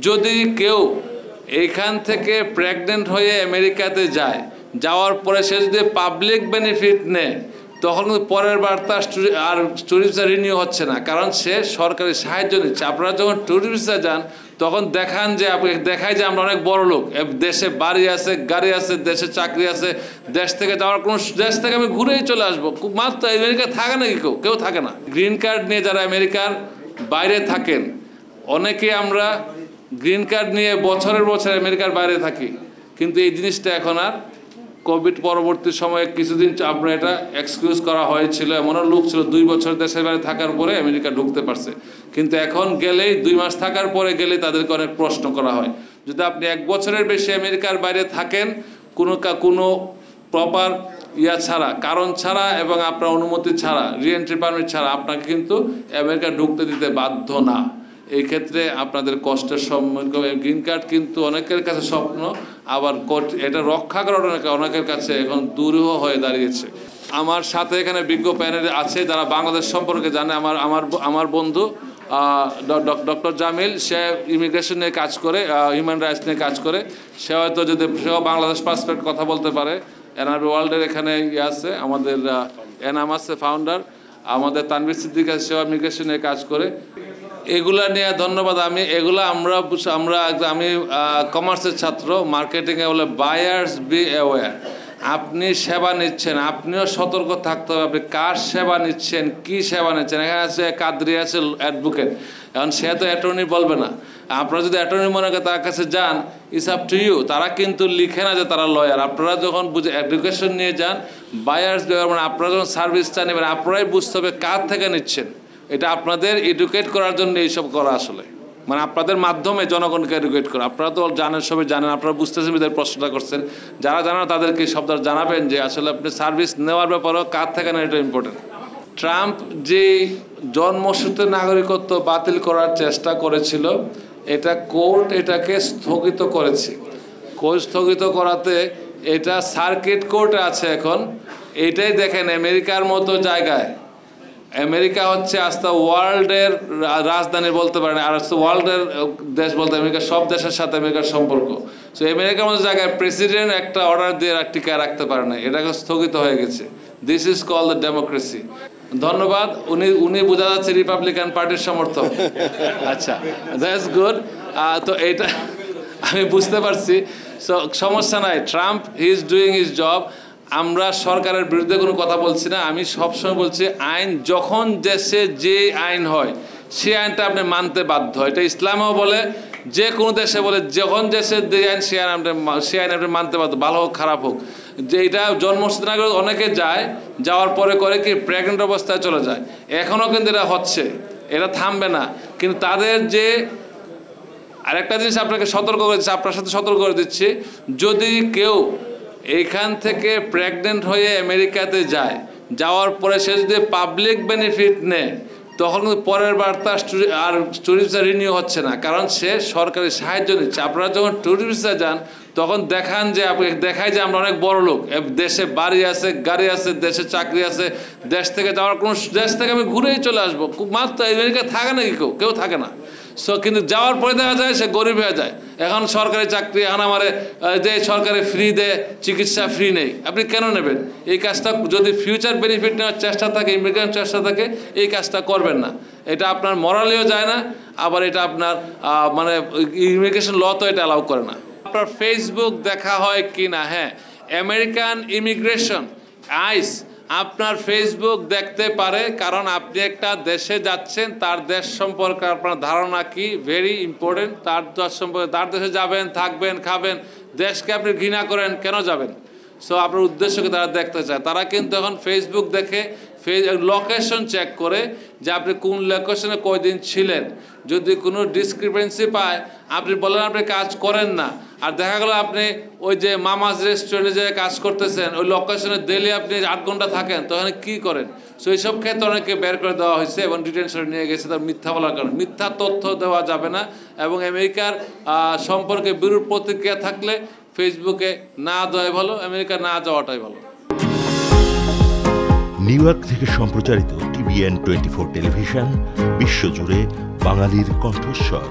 যদি কেউ এইখান থেকে প্রেগনেন্ট হয়ে আমেরিকাতে যায়, যাওয়ার পরে সে যদি পাবলিক বেনিফিট নেয়, তখন পরের বার তার আর ট্যুরিস্ট ভিসা রিনিউ হচ্ছে না, কারণ সে সরকারি সাহায্য নিচ্ছে। আপনারা যখন ট্যুরিস্ট ভিসা যান তখন দেখায় যে আমরা অনেক বড় লোক, দেশে বাড়ি আছে, গাড়ি আছে, দেশে চাকরি আছে, দেশ থেকে যাওয়ার কোনো দেশ থেকে আমি ঘুরেই চলে আসবো, মাত্র আমেরিকা থাকে নাকি কেউ থাকে না। গ্রিন কার্ড নিয়ে যারা আমেরিকার বাইরে থাকেন, অনেকে আমরা গ্রিন কার্ড নিয়ে বছরের বছর আমেরিকার বাইরে থাকি, কিন্তু এই জিনিসটা এখন আর কোভিড পরবর্তী সময়ে কিছুদিন আপনার এটা এক্সকিউজ করা হয়েছিল। এমনও লোক ছিল 2 বছর দেশের বাইরে থাকার পরে আমেরিকা ঢুকতে পারছে, কিন্তু এখন গেলেই 2 মাস থাকার পরে গেলে তাদেরকে অনেক প্রশ্ন করা হয়। যদি আপনি 1 বছরের বেশি আমেরিকার বাইরে থাকেন কোনো প্রপার ছাড়া, কারণ ছাড়া এবং আপনার অনুমতি ছাড়া, রিএন্ট্রি পারমিট ছাড়া আপনাকে কিন্তু আমেরিকা ঢুকতে দিতে বাধ্য না। এই ক্ষেত্রে আপনাদের কষ্টের সম্মুখীন। গ্রিন কার্ড কিন্তু অনেকের কাছে স্বপ্ন, আবার এটা রক্ষা করার অনেকের কাছে এখন দুরূহ হয়ে দাঁড়িয়েছে। আমার সাথে এখানে বিজ্ঞ প্যানেল আছে যারা বাংলাদেশ সম্পর্কে জানে। আমার বন্ধু ডক্টর জামিল, সে ইমিগ্রেশন নিয়ে কাজ করে, হিউম্যান রাইটস নিয়ে কাজ করে। সেও বাংলাদেশ পাসপোর্ট কথা বলতে পারে। এনআরবি ওয়ার্ল্ডের এখানে আছে, আমাদের এনাম আছে ফাউন্ডার, আমাদের তানভীর সিদ্দিক আছে, সেও ইমিগ্রেশন নিয়ে কাজ করে। এগুলা নিয়ে ধন্যবাদ। আমি কমার্সের ছাত্র, মার্কেটিংয়ে বলে বায়ার্স বি অ্যাওয়্যার। আপনি সেবা নিচ্ছেন, আপনিও সতর্ক থাকতে হবে আপনি কার সেবা নিচ্ছেন, কি সেবা নিচ্ছেন। এখানে আছে কাদরি, আছে অ্যাডভোকেট, এখন সে তো অ্যাটর্নি বলবে না। আপনারা যদি অ্যাটর্নি মনে করেন তার কাছে যান, ইটস আপ টু ইউ। তারা কিন্তু লিখে না যে তারা লয়ার। আপনারা যখন এডুকেশন নিয়ে যান, বায়ার্স বি অ্যাওয়্যার, মানে আপনারা যখন সার্ভিসটা নেবেন আপনারাই বুঝতে হবে কার থেকে নিচ্ছেন। এটা আপনাদের এডুকেট করার জন্য এইসব করা, আসলে মানে আপনাদের মাধ্যমে জনগণকে এডুকেট করা। আপনারা তো জানেন, সবাই জানেন, আপনারা বুঝতেছেন, বিধায় প্রশ্নটা করছেন। যারা জানেন তাদেরকে শব্দ জানাবেন যে আসলে আপনি সার্ভিস নেওয়ার ব্যাপারেও কার থেকে নেন, এটা ইম্পর্টেন্ট। ট্রাম্প যে জন্মসূত্রে নাগরিকত্ব বাতিল করার চেষ্টা করেছিল, এটা কোর্ট এটাকে স্থগিত করেছে। কোর্ট স্থগিত করাতে এটা সার্কিট কোর্টে আছে এখন। এটাই দেখেন আমেরিকার মতো জায়গায়, আমেরিকা হচ্ছে আস্তে ওয়ার্ল্ডের রাজধানী বলতে পারেন, আর হচ্ছে ওয়ার্ল্ডের দেশ বলতে আমেরিকা, সব দেশের সাথে আমেরিকার সম্পর্ক। সো আমেরিকার মতো জায়গায় প্রেসিডেন্ট একটা অর্ডার দিয়ে টিকায় রাখতে পারে না, এটাকে স্থগিত হয়ে গেছে। This is call the democracy. ধন্যবাদ। উনি বোঝা যাচ্ছে রিপাবলিকান পার্টির সমর্থক। আচ্ছা, দ্যাটস গুড। তো এটা আমি বুঝতে পারছি। সো সমস্যা নাই, Trump he is doing his job. আমরা সরকারের বিরুদ্ধে কোনো কথা বলছি না। আমি সবসময় বলছি আইন যখন দেশে যে আইন হয় সেই আইনটা আপনি মানতে বাধ্য। এটা ইসলামেও বলে, যে কোনো দেশে বলে, যখন দেশের যে আইন সে আইন আপনি মানতে বাধ্য, ভালো হোক খারাপ হোক। যে এটা জন্মসূত্রে নাগরিক অনেকে যায়, যাওয়ার পরে করে কি প্রেগনেন্ট অবস্থায় চলে যায়। এখনও কিন্তু এটা হচ্ছে, এটা থামবে না। কিন্তু তাদের যে আরেকটা জিনিস আপনাকে সতর্ক করেছে, আপনার সাথে সতর্ক করে দিচ্ছি, যদি কেউ এইখান থেকে প্রেগনেন্ট হয়ে আমেরিকাতে যায়, যাওয়ার পরে সে যদি পাবলিক বেনিফিট নেয়, তখন পরের বার তার আর ট্যুরিস্ট ভিসা রিনিউ হচ্ছে না, কারণ সে সরকারি সাহায্য নিচ্ছে। আপনারা যখন ট্যুরিস্ট ভিসা যান তখন দেখায় যে আমরা অনেক বড় লোক, দেশে বাড়ি আছে, গাড়ি আছে, দেশে চাকরি আছে, দেশ থেকে যাওয়ার কোনো দেশ থেকে আমি ঘুরেই চলে আসবো, মাত্র আমেরিকা থাকে নাকি কেউ থাকে না। সো কিন্তু যাওয়ার পরে দেখা যায় সে গরিব হয়ে যায়। এখন সরকারি চাকরি, এখন আমার যে সরকারি ফ্রি দেয়, চিকিৎসা ফ্রি নেই, আপনি কেন নেবেন? এই কাজটা যদি ফিউচার বেনিফিট নেওয়ার চেষ্টা থাকে, ইমিগ্রেশন চেষ্টা থাকে, এই কাজটা করবেন না। এটা আপনার মরালিও যায় না, আবার এটা আপনার মানে ইমিগ্রেশন ল তো এটা অ্যালাউ করে না। আপনার ফেসবুক দেখা হয় কি না? হ্যাঁ, আমেরিকান ইমিগ্রেশন আইস আপনার ফেসবুক দেখতে পারে, কারণ আপনি একটা দেশে যাচ্ছেন, তার দেশ সম্পর্কে আপনার ধারণা কি, ভেরি ইম্পর্টেন্ট। তার দেশ সম্পর্কে, তার দেশে যাবেন, থাকবেন, খাবেন, দেশকে আপনি ঘৃণা করেন, কেন যাবেন? সো আপনার উদ্দেশ্যকে তারা দেখতে চায়। তারা কিন্তু এখন ফেসবুক দেখে, লোকেশন চেক করে যে আপনি কোন লোকেশনে কয়দিন ছিলেন। যদি কোনো ডিসক্রিপেন্সি পায়, আপনি বলেন আপনি কাজ করেন না, আর দেখা গেল আপনি ওই যে মামাজ রেস্টুরেন্টে যে কাজ করতেছেন, ওই লোকেশনে ডেলি আপনি 8 ঘন্টা থাকেন, তখন কী করেন? সো এইসব ক্ষেত্রে অনেকে বের করে দেওয়া হয়েছে এবং ডিটেনশনে নিয়ে গেছে তার মিথ্যা বলার কারণে। মিথ্যা তথ্য দেওয়া যাবে না, এবং আমেরিকার সম্পর্কে বিরূপ প্রতিক্রিয়া থাকলে ফেসবুকে না দেওয়াই ভালো, আমেরিকা না যাওয়াটাই ভালো। নিউ ইয়র্ক থেকে সম্প্রচারিত TVN 24 টেলিভিশন বিশ্বজুড়ে বাঙালির কণ্ঠস্বর।